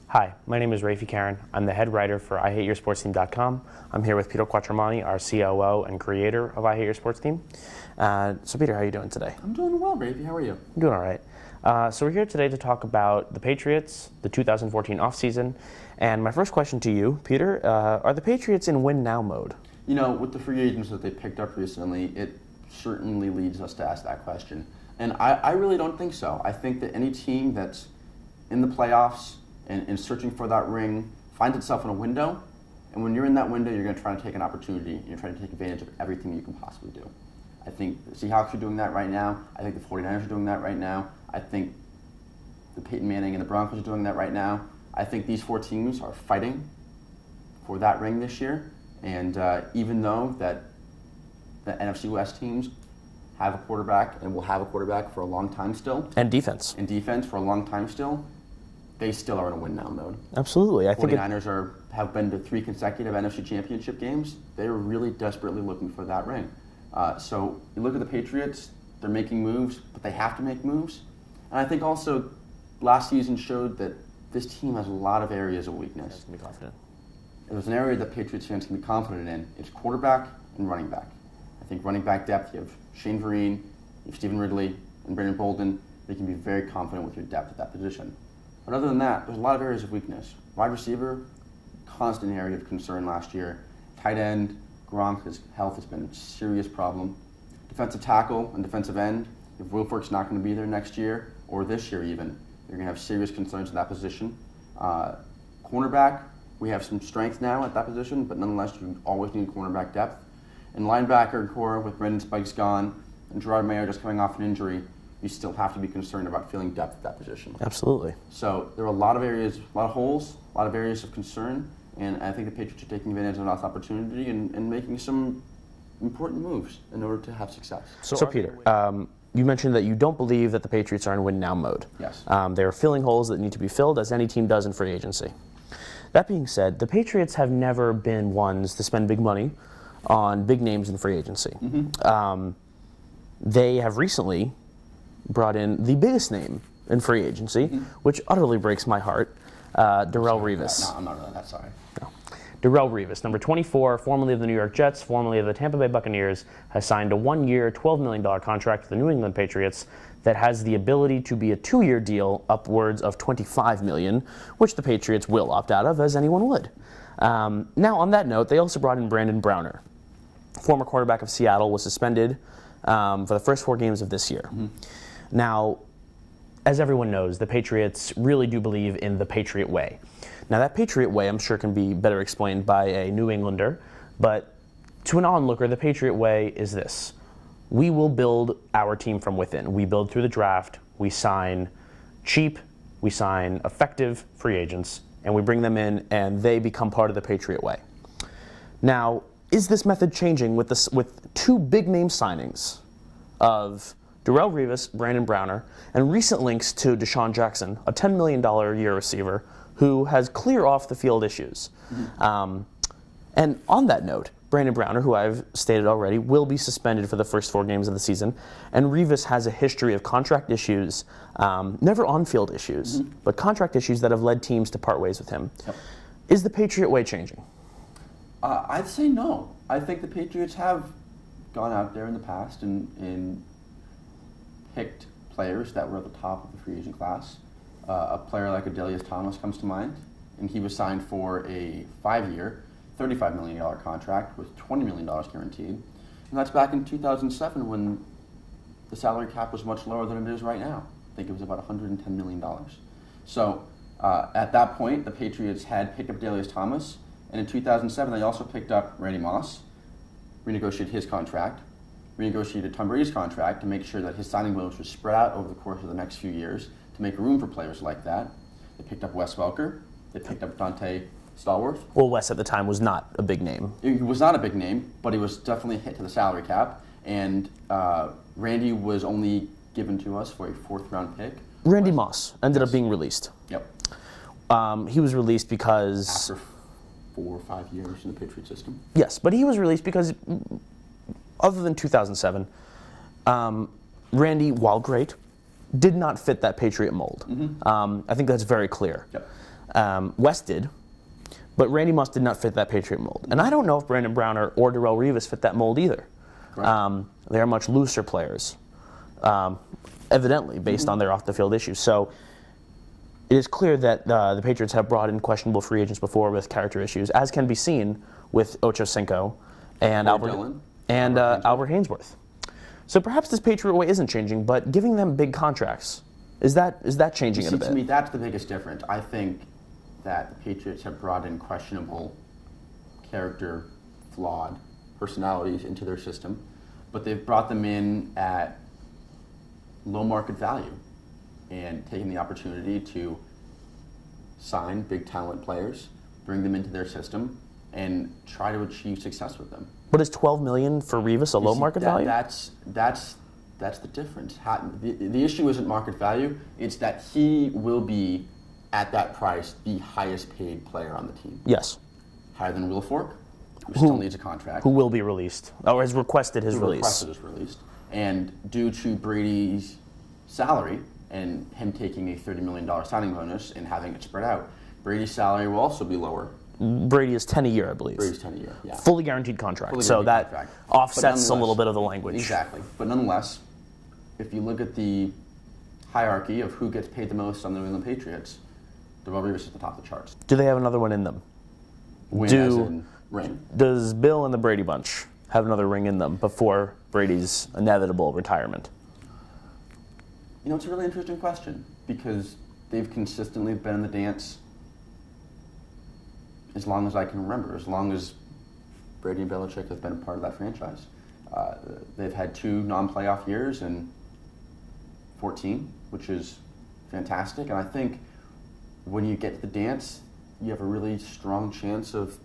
Hi, my name is Rafie Karen. I'm the head writer for IHateYourSportsTeam.com. I'm here with Peter Quatromani, our COO and creator of I Hate Your Sports Team. So Peter, how are you doing today? I'm doing well, Rafie. How are you? I'm doing all right. So we're here today to talk about the Patriots, the 2014 offseason. And my first question to you, Peter, are the Patriots in win-now mode? You know, with the free agents that they picked up recently, it certainly leads us to ask that question. And I really don't think so. I think that any team that's in the playoffs and searching for that ring finds itself in a window. And when you're in that window, you're going to try to take an opportunity. You're trying to take advantage of everything you can possibly do. I think the Seahawks are doing that right now. I think the 49ers are doing that right now. I think the Peyton Manning and the Broncos are doing that right now. I think these four teams are fighting for that ring this year. And even though that the NFC West teams have a quarterback and will have a quarterback for a long time still. And defense. And defense for a long time still. They still are in a win-now mode. Absolutely. I think 49ers have been to 3 consecutive NFC Championship games. They're really desperately looking for that ring. So you look at the Patriots, they're making moves, but they have to make moves. And I think also last season showed that this team has a lot of areas of weakness. Can be confident. If there's an area that Patriots fans can be confident in, it's quarterback and running back. I think running back depth, you have Shane Vereen, you have Stephen Ridley, and Brandon Bolden. They can be very confident with your depth at that position. But other than that, there's a lot of areas of weakness. Wide receiver, constant area of concern last year. Tight end, Gronk's health has been a serious problem. Defensive tackle and defensive end, if Wilfork's not going to be there next year, or this year even, you're going to have serious concerns in that position. Cornerback, we have some strength now at that position, but nonetheless, you always need cornerback depth. And linebacker core with Brendan Spikes gone and Gerard Mayer just coming off an injury, you still have to be concerned about filling depth at that position. Absolutely. So there are a lot of areas, a lot of holes, a lot of areas of concern, and I think the Patriots are taking advantage of that opportunity and making some important moves in order to have success. So Peter, you mentioned that you don't believe that the Patriots are in win-now mode. Yes. They're filling holes that need to be filled, as any team does in free agency. That being said, the Patriots have never been ones to spend big money on big names in free agency. Mm-hmm. They have recently brought in the biggest name in free agency, which utterly breaks my heart, Darrelle Revis. No, I'm not really that sorry. No. Darrelle Revis, number 24, formerly of the New York Jets, formerly of the Tampa Bay Buccaneers, has signed a 1-year, $12 million contract with the New England Patriots that has the ability to be a 2-year deal upwards of $25 million, which the Patriots will opt out of, as anyone would. Now, on that note, they also brought in Brandon Browner. Former quarterback of Seattle, was suspended for the first 4 games of this year. Mm-hmm. Now, as everyone knows, the Patriots really do believe in the Patriot Way. Now, that Patriot Way, I'm sure, can be better explained by a New Englander, but to an onlooker, the Patriot Way is this. We will build our team from within. We build through the draft, we sign cheap, we sign effective free agents, and we bring them in, and they become part of the Patriot Way. Now, is this method changing with 2 big-name signings of Darrelle Revis, Brandon Browner, and recent links to Deshaun Jackson, a $10 million a year receiver who has clear off-the-field issues? Mm-hmm. And on that note, Brandon Browner, who I've stated already, will be suspended for the first 4 games of the season, and Revis has a history of contract issues, never on-field issues, but contract issues that have led teams to part ways with him. Yep. Is the Patriot Way changing? I'd say no. I think the Patriots have gone out there in the past and picked players that were at the top of the free agent class. A player like Adelius Thomas comes to mind, and he was signed for a 5-year, $35 million contract with $20 million guaranteed. And that's back in 2007 when the salary cap was much lower than it is right now. I think it was about $110 million. So at that point, the Patriots had picked up Adelius Thomas, and in 2007 they also picked up Randy Moss, renegotiated his contract, renegotiated Tom Brady's contract to make sure that his signing bonus was spread out over the course of the next few years to make room for players like that. They picked up Wes Welker. They picked up Dante Stallworth. Well, Wes at the time was not a big name. He was not a big name, but he was definitely hit to the salary cap. And Randy was only given to us for a 4th-round pick. Randy Moss ended up being released. Yep. He was released because... After 4 or 5 years in the Patriot system. Yes, but he was released because, other than 2007, Randy, while great, did not fit that Patriot mold. Mm-hmm. I think that's very clear. Yep. West did, but Randy Moss did not fit that Patriot mold. And I don't know if Brandon Browner or Darrelle Revis fit that mold either. They are much looser players, evidently, based on their off-the-field issues. So it is clear that the Patriots have brought in questionable free agents before with character issues, as can be seen with Ocho Cinco and Albert Hainsworth. So perhaps this Patriot way isn't changing, but giving them big contracts, is that changing it a bit? To me, that's the biggest difference. I think that the Patriots have brought in questionable character, flawed personalities into their system, but they've brought them in at low market value and taken the opportunity to sign big talent players, bring them into their system, and try to achieve success with them. But is $12 million for Revis a low market value? That's the difference. The issue isn't market value, it's that he will be, at that price, the highest paid player on the team. Yes. Higher than Will Fork, who still needs a contract. Who will be released, or has requested his release. Requested his release. And due to Brady's salary and him taking a $30 million signing bonus and having it spread out, Brady's salary will also be lower. Brady is 10 a year, I believe. Brady's 10 a year, yeah. Fully guaranteed contract. Fully so guaranteed that contract. offsets a little bit of the language. Exactly. But nonetheless, if you look at the hierarchy of who gets paid the most on the New England Patriots, Darrelle Revis is at the top of the charts. Do they have another one in them? Win as in ring. Does Bill and the Brady Bunch have another ring in them before Brady's inevitable retirement? You know, it's a really interesting question because they've consistently been in the dance as long as I can remember, as long as Brady and Belichick have been a part of that franchise. They've had 2 non-playoff years in 14, which is fantastic. And I think when you get to the dance, you have a really strong chance of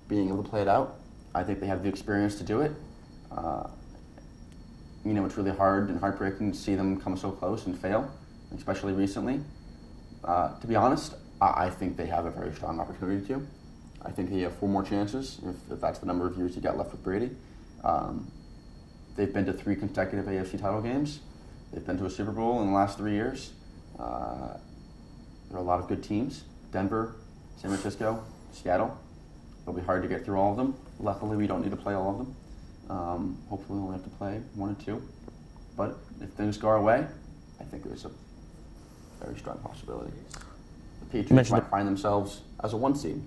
being able to play it out. I think they have the experience to do it. You know, it's really hard and heartbreaking to see them come so close and fail, especially recently. To be honest, I think they have a very strong opportunity to. I think they have 4 more chances, if that's the number of years you got left with Brady. They've been to 3 consecutive AFC title games. They've been to a Super Bowl in the last 3 years. There are a lot of good teams. Denver, San Francisco, Seattle. It'll be hard to get through all of them. Luckily, we don't need to play all of them. Hopefully, we'll only have to play 1 or 2. But if things go our way, I think there's a very strong possibility. The Patriots might find themselves as a 1 seed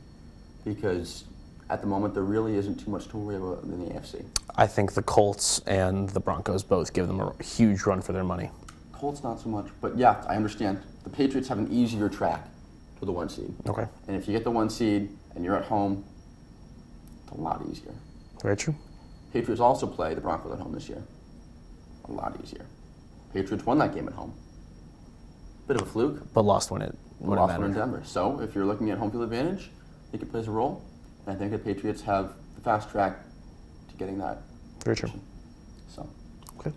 because at the moment there really isn't too much to worry about in the AFC. I think the Colts and the Broncos both give them a huge run for their money. Colts not so much, but yeah, I understand. The Patriots have an easier track to the 1 seed. Okay. And if you get the 1 seed and you're at home, it's a lot easier. Very true. Patriots also play the Broncos at home this year. A lot easier. Patriots won that game at home. Bit of a fluke. But lost when it mattered. In Denver. So if you're looking at home field advantage, I think it plays a role. And I think the Patriots have the fast track to getting that. Very true. So. Okay.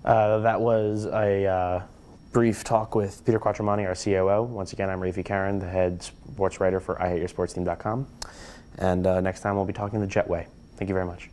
That was a brief talk with Peter Quatromani, our COO. Once again, I'm Rafie Karen, the head sports writer for IHateYourSportsTeam.com. And next time we'll be talking the Jet Way. Thank you very much.